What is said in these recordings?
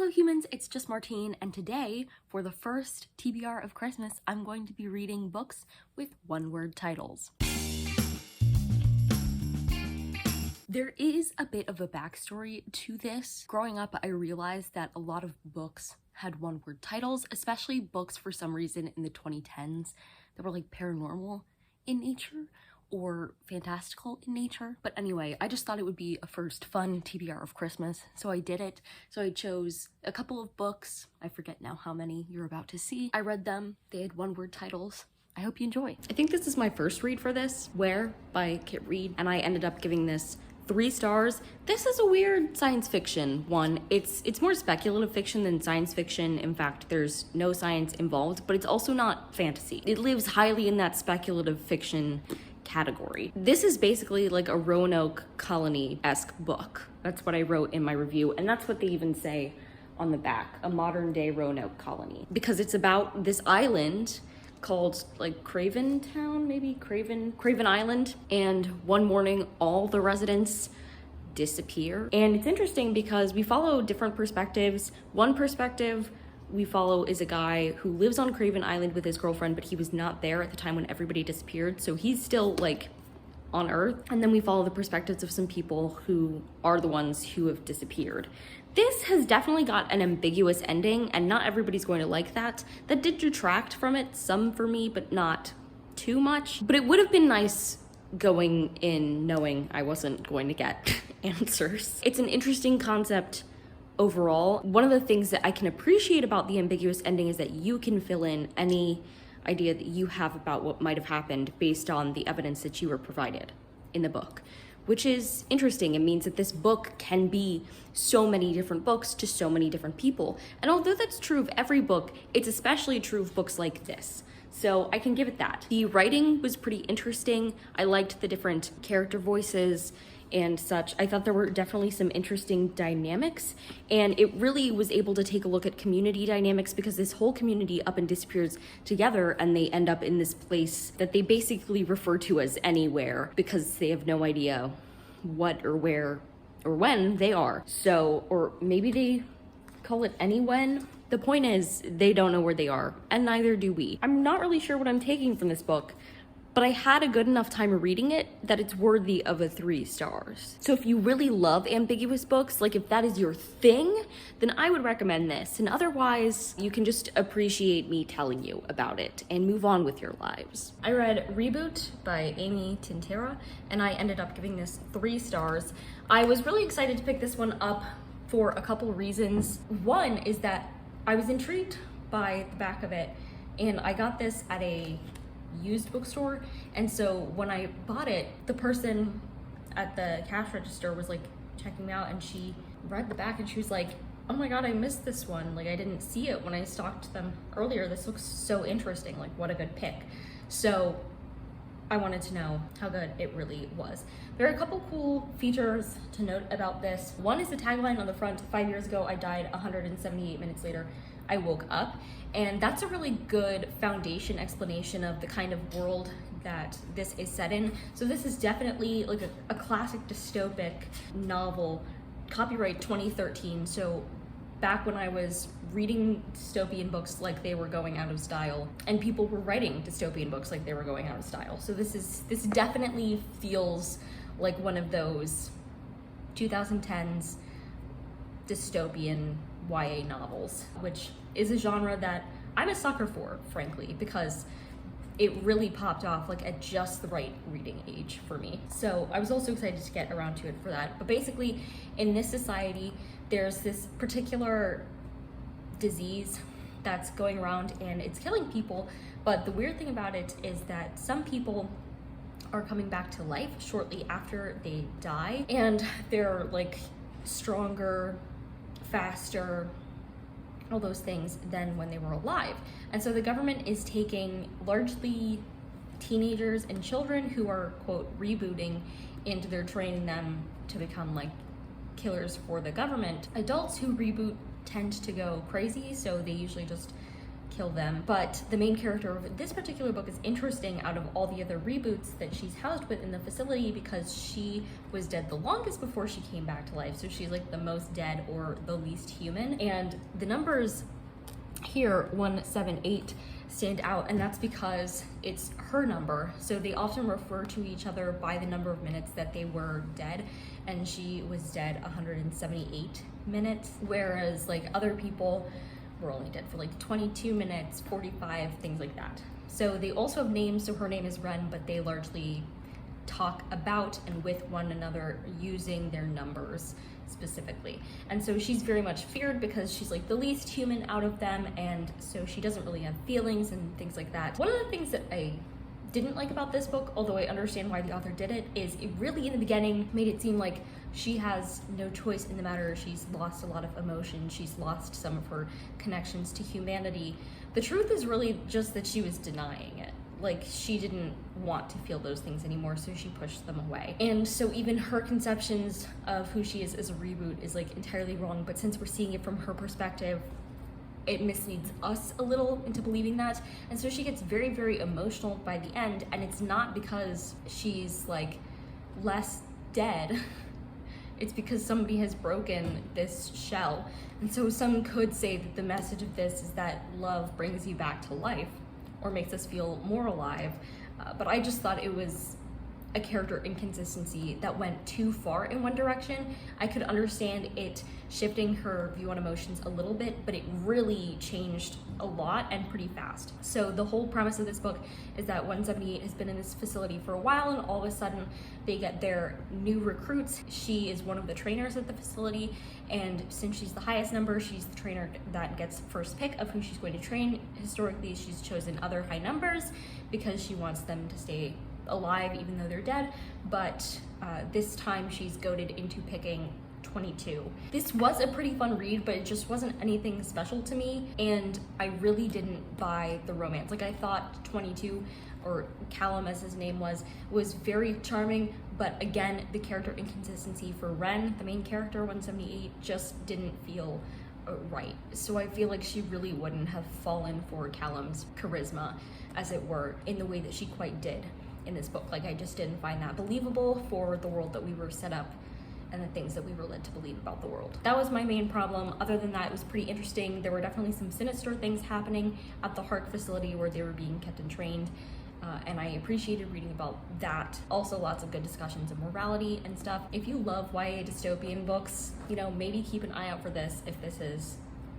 Hello humans, it's just Martine, and today, for the first TBR of Christmas, I'm going to be reading books with one-word titles. There is a bit of a backstory to this. Growing up, I realized that a lot of books had one-word titles, especially books for some reason in the 2010s that were like paranormal in nature or fantastical in nature. But anyway, I just thought it would be a first fun TBR of Christmas, so I did it. So I chose a couple of books. I forget now how many you're about to see. I read them. They had one-word titles. I hope you enjoy. I think this is my first read for this, Where by Kit Reed, and I ended up giving this 3 stars. This is a weird science fiction one. It's more speculative fiction than science fiction. In fact, there's no science involved, but it's also not fantasy. It lives highly in that speculative fiction category. This is basically like a Roanoke colony-esque book. That's what I wrote in my review, and that's what they even say on the back, a modern day Roanoke colony. Because it's about this island called like Craven Town, maybe Craven Island, and one morning all the residents disappear. And it's interesting because we follow different perspectives. One perspective we follow is a guy who lives on Craven Island with his girlfriend, but he was not there at the time when everybody disappeared, so he's still like on Earth. And then we follow the perspectives of some people who are the ones who have disappeared. This has definitely got an ambiguous ending, and not everybody's going to like that. That did detract from it, some for me, but not too much. But it would have been nice going in knowing I wasn't going to get answers. It's an interesting concept overall. One of the things that I can appreciate about the ambiguous ending is that you can fill in any idea that you have about what might have happened based on the evidence that you were provided in the book, which is interesting. It means that this book can be so many different books to so many different people. And although that's true of every book, it's especially true of books like this. So I can give it that. The writing was pretty interesting. I liked the different character voices and such. I thought there were definitely some interesting dynamics, and it really was able to take a look at community dynamics because this whole community up and disappears together, and they end up in this place that they basically refer to as anywhere because they have no idea what or where or when they are. So, or maybe they call it anywhen. The point is, they don't know where they are, and neither do we. I'm not really sure what I'm taking from this book, but I had a good enough time reading it that it's worthy of a 3 stars. So if you really love ambiguous books, like if that is your thing, then I would recommend this. And otherwise, you can just appreciate me telling you about it and move on with your lives. I read Reboot by Amy Tintera, and I ended up giving this 3 stars. I was really excited to pick this one up for a couple reasons. One is that I was intrigued by the back of it, and I got this at a used bookstore, and so when I bought it, the person at the cash register was like checking me out, and she read the back and she was like, oh my god, I missed this one, like I didn't see it when I stalked them earlier. This looks so interesting, like what a good pick. So I wanted to know how good it really was. There are a couple cool features to note about this. One is the tagline on the front, 5 years ago I died, 178 minutes later I woke up. And that's a really good foundation explanation of the kind of world that this is set in. So this is definitely like a classic dystopic novel, copyright 2013. So back when I was reading dystopian books like they were going out of style, and people were writing dystopian books like they were going out of style. So this definitely feels like one of those 2010s dystopian YA novels, which is a genre that I'm a sucker for, frankly, because it really popped off like at just the right reading age for me. So I was also excited to get around to it for that. But basically, in this society, there's this particular disease that's going around and it's killing people. But the weird thing about it is that some people are coming back to life shortly after they die, and they're like stronger, faster, all those things than when they were alive. And so the government is taking largely teenagers and children who are, quote, rebooting, and they're training them to become like killers for the government. Adults who reboot tend to go crazy, so they usually just kill them. But the main character of this particular book is interesting out of all the other reboots that she's housed with in the facility because she was dead the longest before she came back to life. So she's like the most dead or the least human. And the numbers here, 178, stand out, and that's because it's her number. So they often refer to each other by the number of minutes that they were dead, and she was dead 178 minutes, whereas like other people were only dead for like 22 minutes, 45, things like that. So they also have names. So her name is Ren, but they largely talk about and with one another using their numbers specifically. And so she's very much feared because she's like the least human out of them, and so she doesn't really have feelings and things like that. One of the things that I didn't like about this book, although I understand why the author did it, is it really in the beginning made it seem like she has no choice in the matter. She's lost a lot of emotion. She's lost some of her connections to humanity. The truth is really just that she was denying it. Like, she didn't want to feel those things anymore, so she pushed them away. And so even her conceptions of who she is as a reboot is like entirely wrong, but since we're seeing it from her perspective, it misleads us a little into believing that. And so she gets very, very emotional by the end, and it's not because she's like less dead. It's because somebody has broken this shell. And so some could say that the message of this is that love brings you back to life, or makes us feel more alive. But I just thought it was a character inconsistency that went too far in one direction. I could understand it shifting her view on emotions a little bit, but it really changed a lot and pretty fast. So the whole premise of this book is that 178 has been in this facility for a while, and all of a sudden they get their new recruits. She is one of the trainers at the facility, and since she's the highest number, she's the trainer that gets first pick of who she's going to train. Historically, she's chosen other high numbers because she wants them to stay alive even though they're dead, but this time she's goaded into picking 22. This was a pretty fun read, but it just wasn't anything special to me, and I really didn't buy the romance. Like, I thought 22, or Callum as his name was very charming, but again, the character inconsistency for Ren, the main character, 178, just didn't feel right. So I feel like she really wouldn't have fallen for Callum's charisma, as it were, in the way that she quite did in this book. Like, I just didn't find that believable for the world that we were set up and the things that we were led to believe about the world. That was my main problem. Other than that, it was pretty interesting. There were definitely some sinister things happening at the Hark facility where they were being kept and trained, and I appreciated reading about that. Also, lots of good discussions of morality and stuff. If you love YA dystopian books, you know, maybe keep an eye out for this if this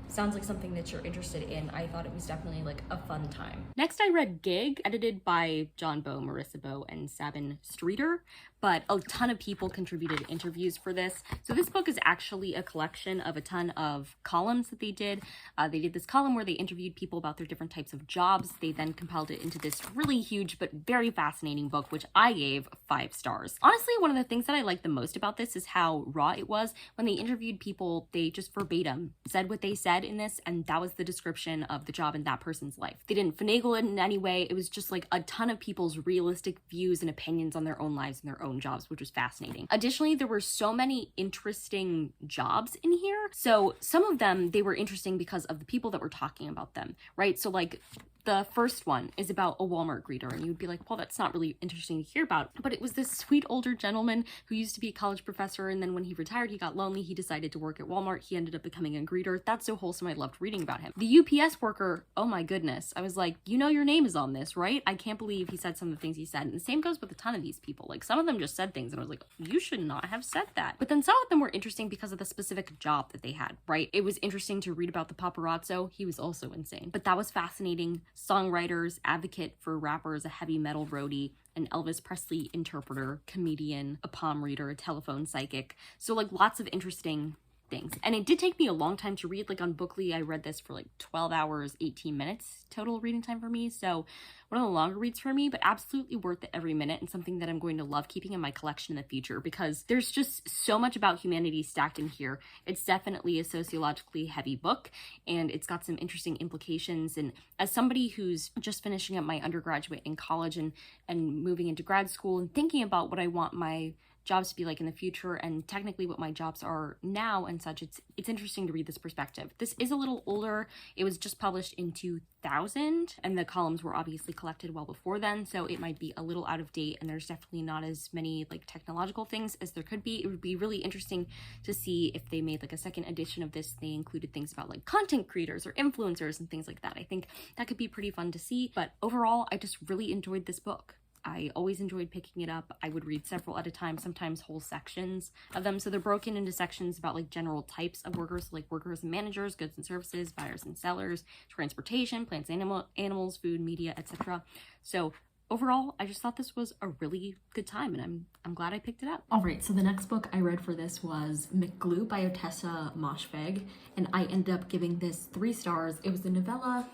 sounds like something that you're interested in. I thought it was definitely like a fun time. Next, I read Gig, edited by John Bowe, Marissa Bowe, and Sabin Streeter, but a ton of people contributed interviews for this. So this book is actually a collection of a ton of columns that they did. They did this column where they interviewed people about their different types of jobs. They then compiled it into this really huge but very fascinating book, which I gave 5 stars. Honestly, one of the things that I liked the most about this is how raw it was. When they interviewed people, they just verbatim said what they said in this, and that was the description of the job in that person's life. They didn't finagle it in any way. It was just like a ton of people's realistic views and opinions on their own lives and their own jobs, which was fascinating. Additionally, there were so many interesting jobs in here. So some of them, they were interesting because of the people that were talking about them, right? So like the first one is about a Walmart greeter, and you would be like, well, that's not really interesting to hear about. But it was this sweet older gentleman who used to be a college professor, and then when he retired, he got lonely. He decided to work at Walmart. He ended up becoming a greeter. That's so wholesome. I loved reading about him. The UPS worker, oh my goodness. I was like, you know your name is on this, right? I can't believe he said some of the things he said. And the same goes with a ton of these people. Like, some of them just said things, and I was like, you should not have said that. But then some of them were interesting because of the specific job that they had, right? It was interesting to read about the paparazzo. He was also insane. But that was fascinating. Songwriters, advocate for rappers, a heavy metal roadie, an Elvis Presley interpreter, comedian, a palm reader, a telephone psychic. So like lots of interesting things. And it did take me a long time to read. Like on Bookly, I read this for like 12 hours, 18 minutes total reading time for me. So one of the longer reads for me, but absolutely worth it every minute, and something that I'm going to love keeping in my collection in the future because there's just so much about humanity stacked in here. It's definitely a sociologically heavy book, and it's got some interesting implications. And as somebody who's just finishing up my undergraduate in college and moving into grad school and thinking about what I want my jobs to be like in the future and technically what my jobs are now and such, it's interesting to read this perspective. This is a little older. It was just published in 2000 and the columns were obviously collected well before then, so it might be a little out of date and there's definitely not as many like technological things as there could be. It would be really interesting to see if they made like a second edition of this. They included things about like content creators or influencers and things like that. I think that could be pretty fun to see, but overall I just really enjoyed this book. I always enjoyed picking it up. I would read several at a time, sometimes whole sections of them. So they're broken into sections about like general types of workers, like workers and managers, goods and services, buyers and sellers, transportation, plants, animals, food, media, etc. So overall, I just thought this was a really good time and I'm glad I picked it up. All right, so the next book I read for this was McGlue by Otessa Moshfegh, and I ended up giving this 3 stars. It was a novella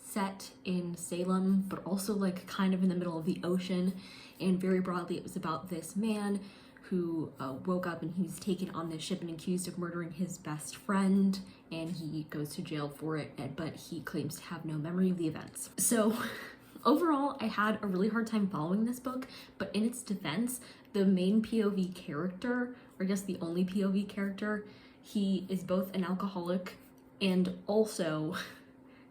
set in Salem, but also like kind of in the middle of the ocean, and very broadly it was about this man who woke up and he was taken on this ship and accused of murdering his best friend, and he goes to jail for it, but he claims to have no memory of the events. So overall, I had a really hard time following this book, but in its defense, the main POV character, or I guess the only POV character, he is both an alcoholic and also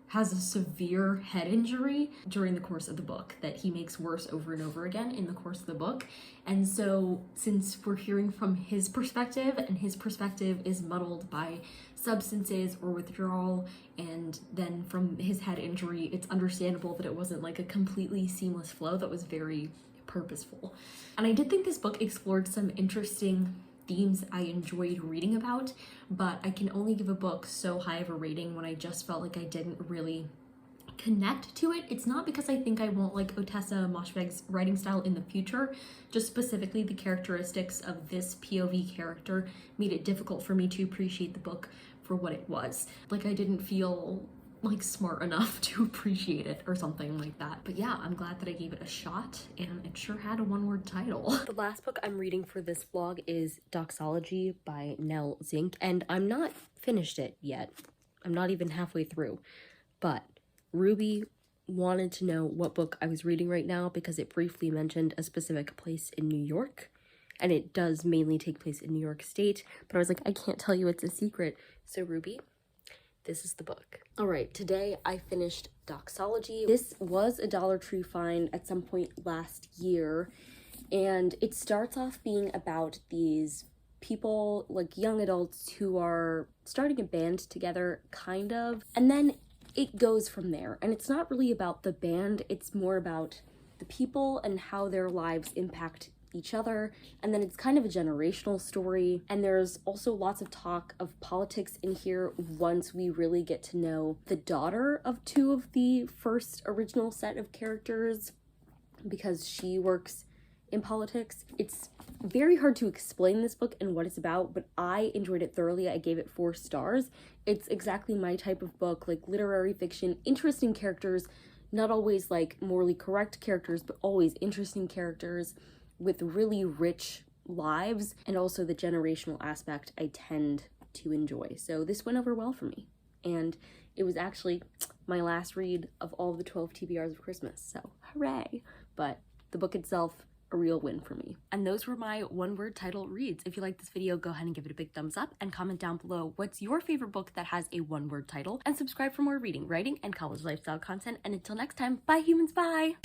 has a severe head injury during the course of the book that he makes worse over and over again in the course of the book. And so since we're hearing from his perspective, and his perspective is muddled by substances or withdrawal, and then from his head injury, it's understandable that it wasn't like a completely seamless flow that was very purposeful. And I did think this book explored some interesting themes I enjoyed reading about, but I can only give a book so high of a rating when I just felt like I didn't really connect to it. It's not because I think I won't like Otessa Moshfegh's writing style in the future, just specifically the characteristics of this POV character made it difficult for me to appreciate the book for what it was. Like I didn't feel like smart enough to appreciate it or something like that. But yeah, I'm glad that I gave it a shot, and it sure had a one-word title. The last book I'm reading for this vlog is Doxology by Nell Zink, and I'm not finished it yet. I'm not even halfway through, but Ruby wanted to know what book I was reading right now because it briefly mentioned a specific place in New York, and it does mainly take place in New York State, but I was like, I can't tell you, it's a secret. So Ruby, this is the book. All right, today I finished Doxology. This was a Dollar Tree find at some point last year, and it starts off being about these people, like young adults who are starting a band together, kind of, and then it goes from there. And it's not really about the band, it's more about the people and how their lives impact each other, and then it's kind of a generational story, and there's also lots of talk of politics in here once we really get to know the daughter of 2 of the first original set of characters, because she works in politics. It's very hard to explain this book and what it's about, but I enjoyed it thoroughly. I gave it 4 stars. It's exactly my type of book, like literary fiction, interesting characters, not always like morally correct characters, but always interesting characters with really rich lives, and also the generational aspect I tend to enjoy. So this went over well for me, and it was actually my last read of all of the 12 TBRs of Christmas, so hooray! But the book itself, a real win for me. And those were my one-word title reads. If you like this video, go ahead and give it a big thumbs up, and comment down below what's your favorite book that has a one-word title, and subscribe for more reading, writing, and college lifestyle content. And until next time, bye humans, bye!